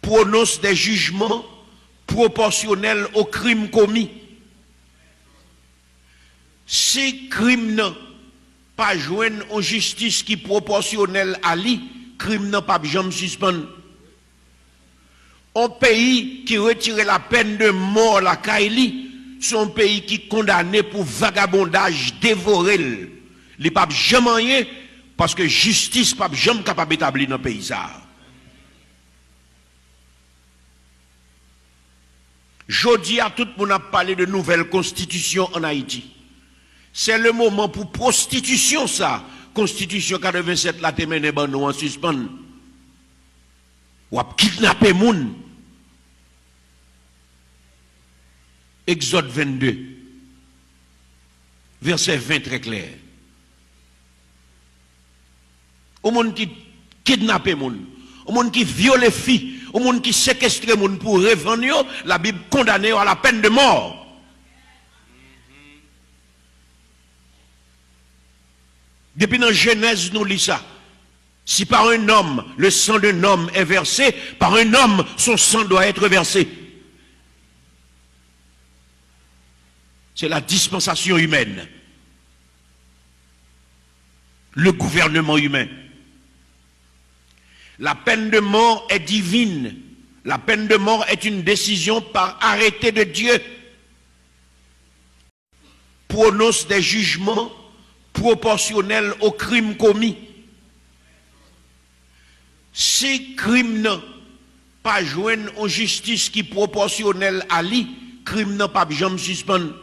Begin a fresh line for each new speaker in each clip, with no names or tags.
prononce des jugements proportionnels aux crimes commis. Si crime n'a pas joindre en justice qui proportionnelle à lui, crime n'a pas jamais suspendre. Un pays qui retire la peine de mort la Kaili, c'est un pays qui condamné pour vagabondage, dévoré. Il pas jamais rien parce que justice pas jamais capable d'établir dans le pays ça. Jodi à tout le monde a parlé de nouvelle constitution en Haïti. C'est le moment pour prostitution ça. Constitution 87 la temene ban nous en suspend. Ou a kidnapper moun. Exode 22. Verset 20 très clair. Au monde qui kidnappe moun, au monde qui viole filles, au monde qui séquestre moun pour revendre, la Bible condamne à la peine de mort. Depuis dans Genèse, nous lisons ça. Si par un homme, le sang d'un homme est versé, par un homme, son sang doit être versé. C'est la dispensation humaine. Le gouvernement humain. La peine de mort est divine. La peine de mort est une décision par arrêté de Dieu. Prononce des jugements proportionnels aux crimes commis. Si crime n'a pas joindre en justice qui proportionnelle à lui, crime n'a pas jamais suspendre.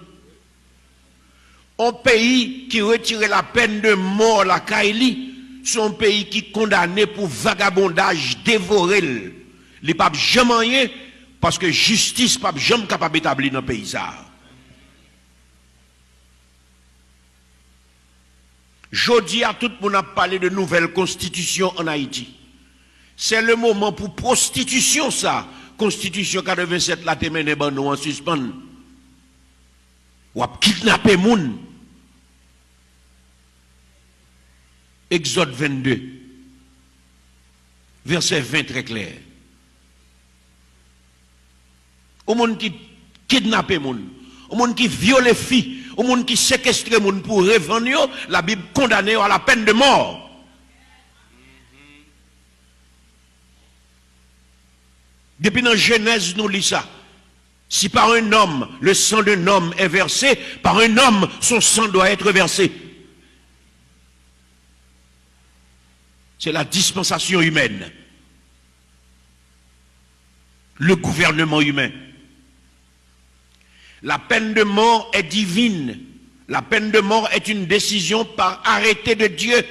Un pays qui retire la peine de mort la Kaili, c'est un pays qui condamné pour vagabondage, dévoré. Il n'est pas jamais rien parce que justice pas jamais capable d'établir dans le pays ça. Jodi à tout le monde a parlé de nouvelle constitution en Haïti. C'est le moment pour prostitution ça. Constitution 87 la temene ban nous en suspend. Ou a kidnapper moun. Exode 22. Verset 20 très clair. Au monde qui kidnappe moun, au monde qui viole filles, au monde qui séquestre moun pour revendre, la Bible condamne à la peine de mort. Depuis dans Genèse, nous lisons ça. Si par un homme, le sang d'un homme est versé, par un homme, son sang doit être versé. C'est la dispensation humaine. Le gouvernement humain. La peine de mort est divine. La peine de mort est une décision par arrêté de Dieu.